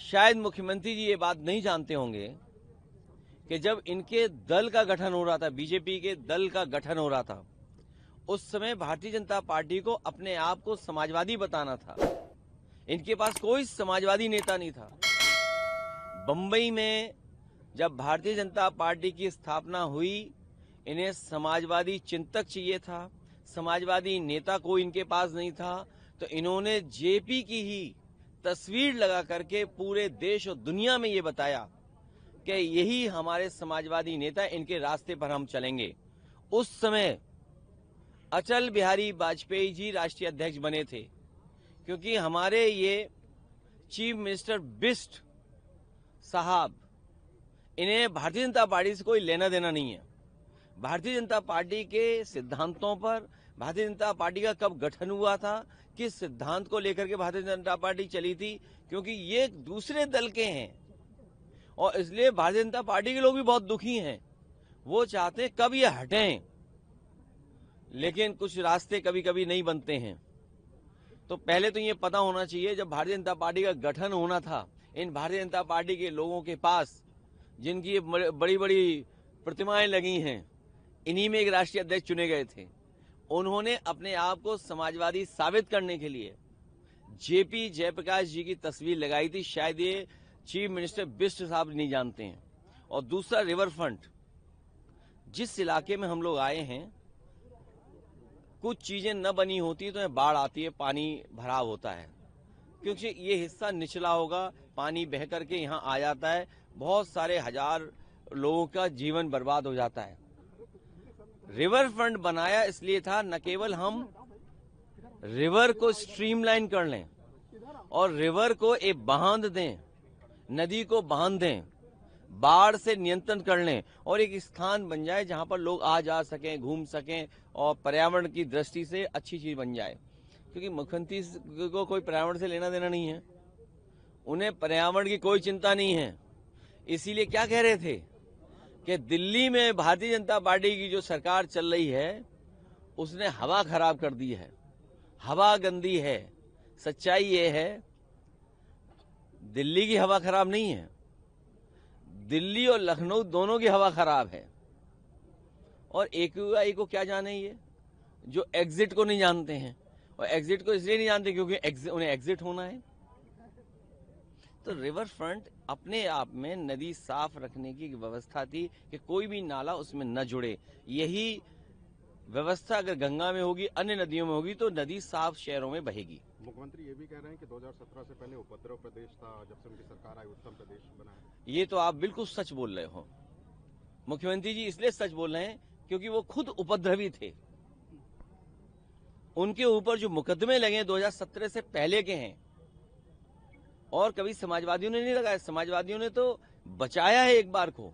शायद मुख्यमंत्री जी ये बात नहीं जानते होंगे कि जब इनके दल का गठन हो रहा था, बीजेपी के दल का गठन हो रहा था, उस समय भारतीय जनता पार्टी को अपने आप को समाजवादी बताना था। इनके पास कोई समाजवादी नेता नहीं था। बंबई में जब भारतीय जनता पार्टी की स्थापना हुई, इन्हें समाजवादी चिंतक चाहिए था, समाजवादी नेता कोई इनके पास नहीं था, तो इन्होंने जेपी की ही तस्वीर लगा करके पूरे देश और दुनिया में ये बताया कि यही हमारे समाजवादी नेता, इनके रास्ते पर हम चलेंगे। उस समय अटल बिहारी वाजपेयी जी राष्ट्रीय अध्यक्ष बने थे, क्योंकि हमारे ये चीफ मिनिस्टर बिष्ट साहब, इन्हें भारतीय जनता पार्टी से कोई लेना देना नहीं है। भारतीय जनता पार्टी के सिद्धांतों पर, भारतीय जनता पार्टी का कब गठन हुआ था, किस सिद्धांत को लेकर के भारतीय जनता पार्टी चली थी, क्योंकि ये दूसरे दल के हैं और इसलिए भारतीय जनता पार्टी के लोग भी बहुत दुखी हैं। वो चाहते हैं कब ये हटें, लेकिन कुछ रास्ते कभी कभी नहीं बनते हैं। तो पहले तो ये पता होना चाहिए, जब भारतीय जनता पार्टी का गठन होना था, इन भारतीय जनता पार्टी के लोगों के पास, जिनकी बड़ी बड़ी प्रतिमाएं लगी हैं, इन्हीं में एक राष्ट्रीय अध्यक्ष चुने गए थे। उन्होंने अपने आप को समाजवादी साबित करने के लिए जेपी जयप्रकाश जी की तस्वीर लगाई थी। शायद ये चीफ मिनिस्टर बिष्ट साहब नहीं जानते हैं। और दूसरा, रिवर फ्रंट, जिस इलाके में हम लोग आए हैं, कुछ चीजें न बनी होती तो बाढ़ आती है, पानी भराव होता है, क्योंकि ये हिस्सा निचला होगा, पानी बह करके यहाँ आ जाता है, बहुत सारे हजार लोगों का जीवन बर्बाद हो जाता है। रिवर फ्रंट बनाया इसलिए था, न केवल हम रिवर को स्ट्रीमलाइन कर लें और रिवर को एक बांध दें, नदी को बांध दें, बाढ़ से नियंत्रण कर लें और एक स्थान बन जाए जहां पर लोग आ जा सकें, घूम सकें और पर्यावरण की दृष्टि से अच्छी चीज बन जाए। क्योंकि मुख्यमंत्री को कोई पर्यावरण से लेना देना नहीं है, उन्हें पर्यावरण की कोई चिंता नहीं है। इसीलिए क्या कह रहे थे कि दिल्ली में भारतीय जनता पार्टी की जो सरकार चल रही है, उसने हवा खराब कर दी है, हवा गंदी है। सच्चाई ये है, दिल्ली की हवा खराब नहीं है, दिल्ली और लखनऊ दोनों की हवा खराब है। और AQI को क्या जाने ये, जो एग्जिट को नहीं जानते हैं, और एग्जिट को इसलिए नहीं जानते क्योंकि उन्हें एग्जिट होना है। तो रिवर फ्रंट अपने आप में नदी साफ रखने की व्यवस्था थी कि कोई भी नाला उसमें न जुड़े। यही व्यवस्था अगर गंगा में होगी, अन्य नदियों में होगी, तो नदी साफ शहरों में बहेगी। मुख्यमंत्री ये भी कह रहे हैं कि 2017 से पहले उपद्रव प्रदेश था, जब से उनकी सरकार आई उत्तम प्रदेश बना है। ये तो आप बिल्कुल सच बोल रहे हो। मुख्यमंत्री जी इसलिए सच बोल रहे हैं क्योंकि वो खुद उपद्रवी थे। उनके ऊपर जो मुकदमे लगे 2017 से पहले के हैं, और कभी समाजवादियों ने नहीं लगाया। समाजवादियों ने तो बचाया है एक बार को।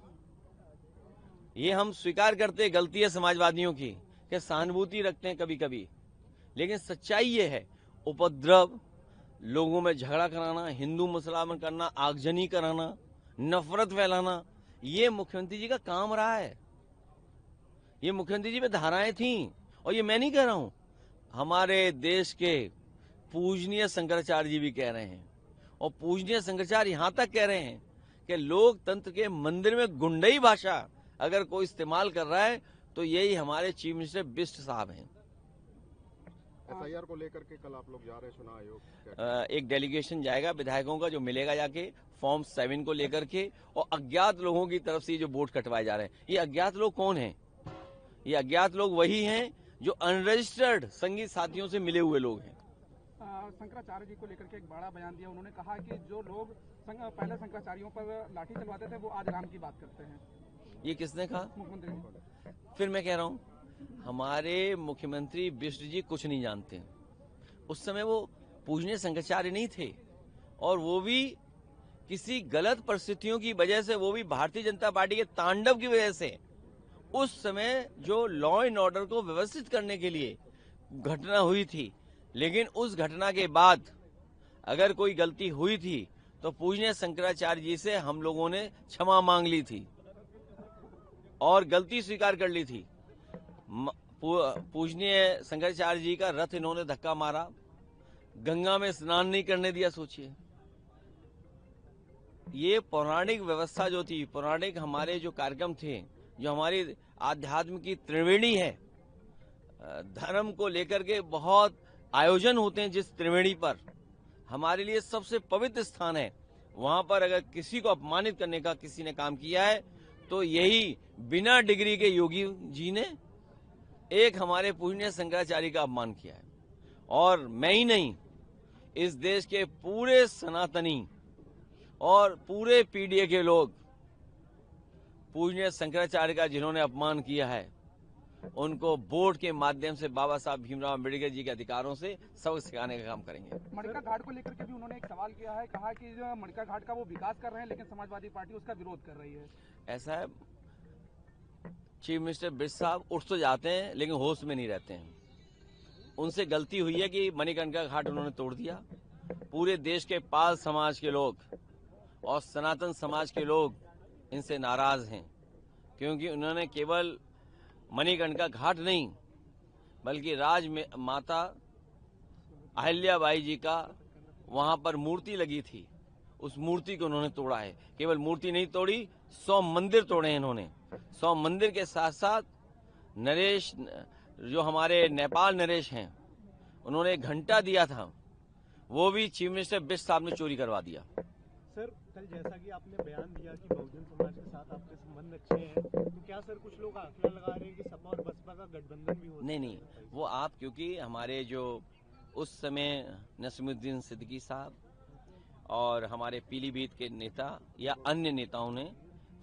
ये हम स्वीकार करते, गलती है समाजवादियों की कि सहानुभूति रखते हैं कभी कभी, लेकिन सच्चाई ये है, उपद्रव, लोगों में झगड़ा कराना, हिंदू मुसलमान करना, आगजनी कराना, नफरत फैलाना, ये मुख्यमंत्री जी का काम रहा है। ये मुख्यमंत्री जी पे धाराएं थीं, और ये मैं नहीं कह रहा हूं, हमारे देश के पूजनीय शंकराचार्य जी भी कह रहे हैं, और पूजनीय शंकराचार्य यहां तक कह रहे हैं कि लोकतंत्र के मंदिर में गुंडई भाषा अगर कोई इस्तेमाल कर रहा है तो यही हमारे चीफ मिनिस्टर बिष्ट साहब हैं। SIR को लेकर के कल आप लोग जा रहे हैं चुनाव आयोग, एक डेलीगेशन जाएगा विधायकों का, जो मिलेगा जाके फॉर्म 7 को लेकर के, और अज्ञात लोगों की तरफ से जो वोट कटवाए जा रहे हैं। ये अज्ञात लोग कौन हैं? ये अज्ञात लोग वही हैं जो अनरजिस्टर्ड संगी साथियों से मिले हुए लोग हैं। शंकराचार्य जी को लेकर के एक बड़ा बयान दिया, उन्होंने कहा कि जो लोग पहले शंकराचार्यों पर लाठी चलवाते थे वो आज राम की बात करते हैं। ये किसने कहा? मुख्यमंत्री जी। फिर मैं कह रहा हूं, हमारे मुख्यमंत्री बिष्ट जी कुछ नहीं जानते। उस समय वो पूजनीय शंकराचार्य नहीं थे, और वो भी किसी गलत परिस्थितियों की वजह से, वो भी भारतीय जनता पार्टी के तांडव की वजह से, उस समय जो लॉ एंड ऑर्डर को व्यवस्थित करने के लिए घटना हुई थी, लेकिन उस घटना के बाद अगर कोई गलती हुई थी तो पूजनीय शंकराचार्य जी से हम लोगों ने क्षमा मांग ली थी और गलती स्वीकार कर ली थी। पूजनीय शंकराचार्य जी का रथ इन्होंने धक्का मारा, गंगा में स्नान नहीं करने दिया। सोचिए, ये पौराणिक व्यवस्था जो थी, पौराणिक हमारे जो कार्यक्रम थे, जो हमारी आध्यात्म की त्रिवेणी है, धर्म को लेकर के बहुत आयोजन होते हैं, जिस त्रिवेणी पर हमारे लिए सबसे पवित्र स्थान है, वहां पर अगर किसी को अपमानित करने का किसी ने काम किया है तो यही बिना डिग्री के योगी जी ने एक हमारे पूजनीय शंकराचार्य का अपमान किया है। और मैं ही नहीं, इस देश के पूरे सनातनी और पूरे पीडीए के लोग पूजनीय शंकराचार्य का जिन्होंने अपमान किया है, उनको वोट के माध्यम से बाबा साहब भीमराव अम्बेडकर जी के अधिकारों से सबक सिखाने का काम करेंगे। मणिका घाट को लेकर के भी उन्होंने एक सवाल किया है, कहा कि जो मणिका घाट का वो विकास कर रहे हैं, लेकिन समाजवादी पार्टी उसका विरोध कर रही है। ऐसा है, चीफ मिनिस्टर बिष्ट साहब उठ तो जाते हैं लेकिन होश में नहीं रहते हैं। उनसे गलती हुई है कि मणिकर्णिका घाट उन्होंने तोड़ दिया। पूरे देश के पाल समाज के लोग और सनातन समाज के लोग इनसे नाराज हैं, क्योंकि उन्होंने केवल मणिकर्णिका घाट नहीं बल्कि माता अहिल्याबाई जी का वहां पर मूर्ति लगी थी, उस मूर्ति को उन्होंने तोड़ा है। केवल मूर्ति नहीं तोड़ी, 100 मंदिर तोड़े हैं इन्होंने। 100 मंदिर के साथ साथ नरेश, जो हमारे नेपाल नरेश हैं, उन्होंने एक घंटा दिया था, वो भी चीफ मिनिस्टर बिष्ट साहब ने चोरी करवा दिया। सर, कल जैसा कि आपने बयान दिया कि बहुजन समाज के साथ आपके संबंध अच्छे हैं, तो क्या सर कुछ लोग आंकड़ा लगा रहे हैं कि सपा और बसपा का गठबंधन भी हो? नहीं, वो आप, क्योंकि हमारे जो उस समय नसीमुद्दीन सिद्दीकी साहब और हमारे पीलीभीत के नेता या अन्य नेताओं ने,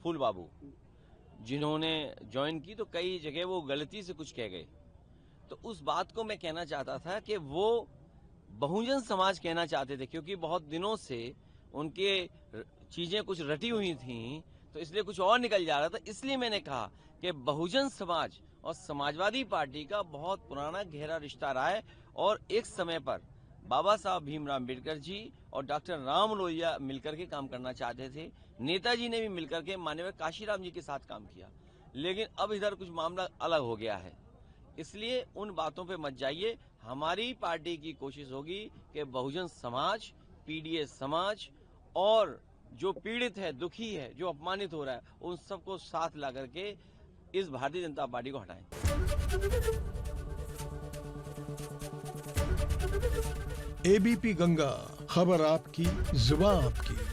फूल बाबू, जिन्होंने ज्वाइन की, तो कई जगह वो गलती से कुछ कह गए। तो उस बात को मैं कहना चाहता था कि वो बहुजन समाज कहना चाहते थे, क्योंकि बहुत दिनों से उनके चीजें कुछ रटी हुई थी, तो इसलिए कुछ और निकल जा रहा था। इसलिए मैंने कहा कि बहुजन समाज और समाजवादी पार्टी का बहुत पुराना गहरा रिश्ता रहा है, और एक समय पर बाबा साहब भीमराव अम्बेडकर जी और डॉक्टर राम लोहिया मिलकर के काम करना चाहते थे। नेताजी ने भी मिलकर के माननीय काशीराम जी के साथ काम किया, लेकिन अब इधर कुछ मामला अलग हो गया है। इसलिए उन बातों पे मत जाइए। हमारी पार्टी की कोशिश होगी कि बहुजन समाज, पीडीए समाज और जो पीड़ित है, दुखी है, जो अपमानित हो रहा है, उन सबको साथ ला करके इस भारतीय जनता पार्टी को हटाएं। एबीपी गंगा, खबर आपकी, जुबान आपकी।